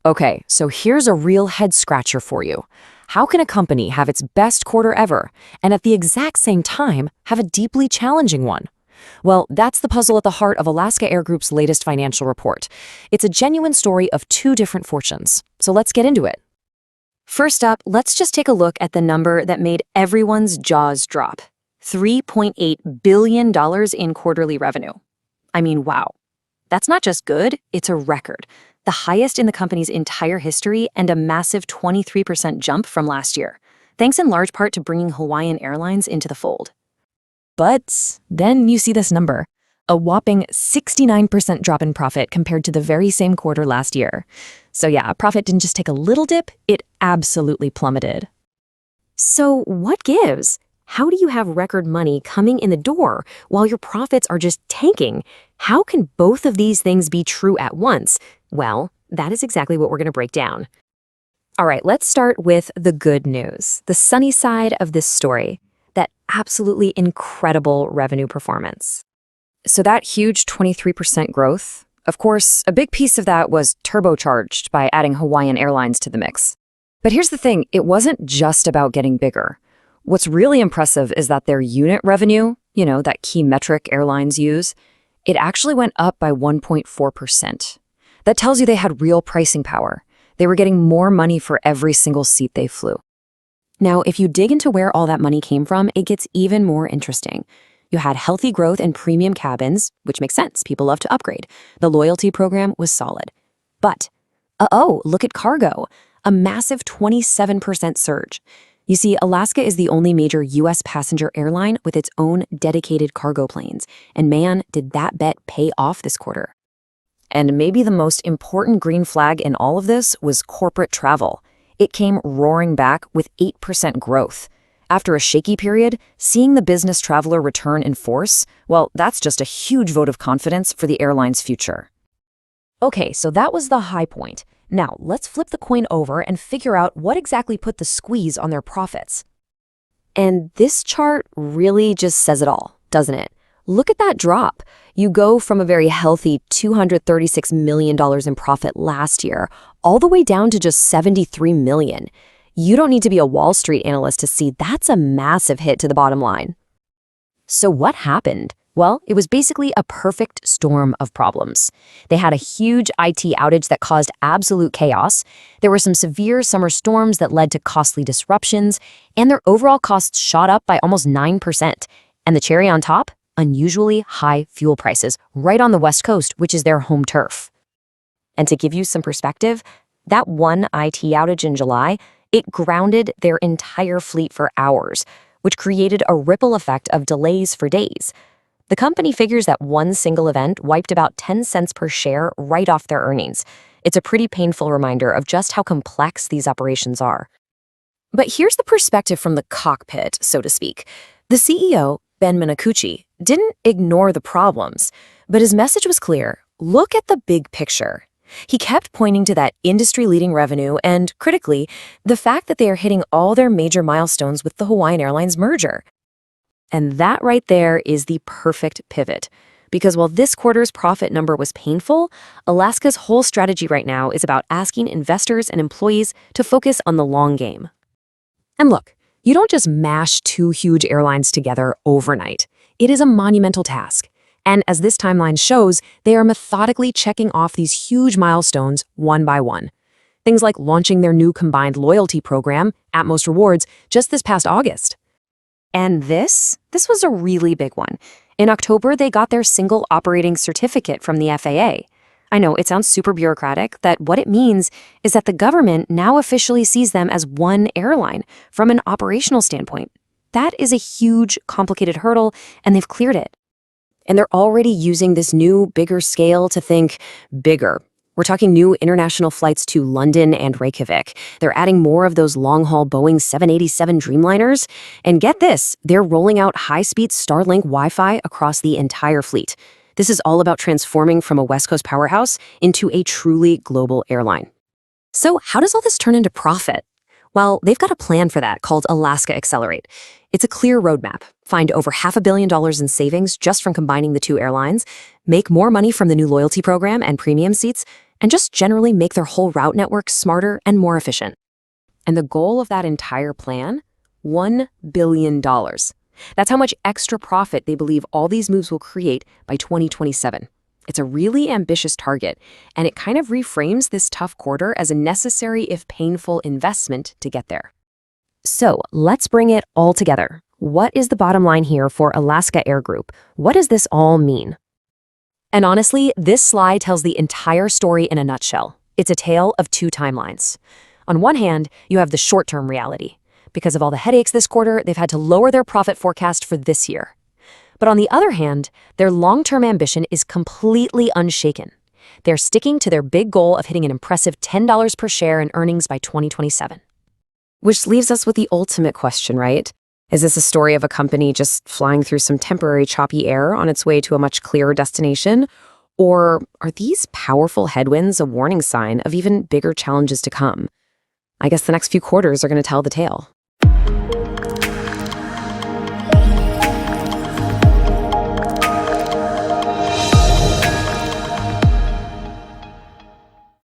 Okay, so here's a real head scratcher for you. How can a company have its best quarter ever and at the exact same time have a deeply challenging one? Well, that's the puzzle at the heart of Alaska Air Group's latest financial report. It's a genuine story of two different fortunes. So let's get into it. First up, let's just take a look at the number that made everyone's jaws drop. $3.8 billion in quarterly revenue. I mean, wow. That's not just good, it's a record. The highest in the company's entire history and a massive 23% jump from last year, thanks in large part to bringing Hawaiian Airlines into the fold. But then you see this number, a whopping 69% drop in profit compared to the very same quarter last year. So yeah, profit didn't just take a little dip, it absolutely plummeted. So what gives? How do you have record money coming in the door while your profits are just tanking? How can both of these things be true at once? Well, that is exactly what we're going to break down. All right, let's start with the good news, the sunny side of this story, that absolutely incredible revenue performance. So that huge 23% growth, of course, a big piece of that was turbocharged by adding Hawaiian Airlines to the mix. But here's the thing, it wasn't just about getting bigger. What's really impressive is that their unit revenue, that key metric airlines use, it actually went up by 1.4%. That tells you they had real pricing power. They were getting more money for every single seat they flew. Now, if you dig into where all that money came from, it gets even more interesting. You had healthy growth in premium cabins, which makes sense. People love to upgrade. The loyalty program was solid. But, look at cargo, a massive 27% surge. You see, Alaska is the only major U.S. passenger airline with its own dedicated cargo planes. And man, did that bet pay off this quarter. And maybe the most important green flag in all of this was corporate travel. It came roaring back with 8% growth. After a shaky period, seeing the business traveler return in force, well, that's just a huge vote of confidence for the airline's future. Okay, so that was the high point. Now, let's flip the coin over and figure out what exactly put the squeeze on their profits. And this chart really just says it all, doesn't it? Look at that drop. You go from a very healthy $236 million in profit last year, all the way down to just $73 million. You don't need to be a Wall Street analyst to see that's a massive hit to the bottom line. So what happened? Well, it was basically a perfect storm of problems. They had a huge IT outage that caused absolute chaos. There were some severe summer storms that led to costly disruptions, and their overall costs shot up by almost 9%. And the cherry on top? Unusually high fuel prices right on the West Coast, which is their home turf. And to give you some perspective, that one IT outage in July, it grounded their entire fleet for hours, which created a ripple effect of delays for days. The company figures that one single event wiped about 10 cents per share right off their earnings. It's a pretty painful reminder of just how complex these operations are. But here's the perspective from the cockpit, so to speak. The CEO, Ben Minakuchi, didn't ignore the problems, but his message was clear. Look at the big picture. He kept pointing to that industry-leading revenue and, critically, the fact that they are hitting all their major milestones with the Hawaiian Airlines merger. And that right there is the perfect pivot. Because while this quarter's profit number was painful, Alaska's whole strategy right now is about asking investors and employees to focus on the long game. And look, you don't just mash two huge airlines together overnight. It is a monumental task. And as this timeline shows, they are methodically checking off these huge milestones one by one. Things like launching their new combined loyalty program, Atmos Rewards, just this past August. And this was a really big one. In October, they got their single operating certificate from the FAA. I know it sounds super bureaucratic, that what it means is that the government now officially sees them as one airline from an operational standpoint. That is a huge, complicated hurdle, and they've cleared it. And they're already using this new, bigger scale to think bigger. We're talking new international flights to London and Reykjavik. They're adding more of those long-haul Boeing 787 Dreamliners. And get this, they're rolling out high-speed Starlink Wi-Fi across the entire fleet. This is all about transforming from a West Coast powerhouse into a truly global airline. So how does all this turn into profit? Well, they've got a plan for that called Alaska Accelerate. It's a clear roadmap. Find over $500 million in savings just from combining the two airlines, make more money from the new loyalty program and premium seats, and just generally make their whole route network smarter and more efficient. And the goal of that entire plan? $1 billion. That's how much extra profit they believe all these moves will create by 2027. It's a really ambitious target, and it kind of reframes this tough quarter as a necessary if painful investment to get there. So let's bring it all together. What is the bottom line here for Alaska Air Group? What does this all mean? And honestly, this slide tells the entire story in a nutshell. It's a tale of two timelines. On one hand, you have the short-term reality. Because of all the headaches this quarter, they've had to lower their profit forecast for this year. But on the other hand, their long-term ambition is completely unshaken. They're sticking to their big goal of hitting an impressive $10 per share in earnings by 2027. Which leaves us with the ultimate question, right? Is this a story of a company just flying through some temporary choppy air on its way to a much clearer destination? Or are these powerful headwinds a warning sign of even bigger challenges to come? I guess the next few quarters are going to tell the tale.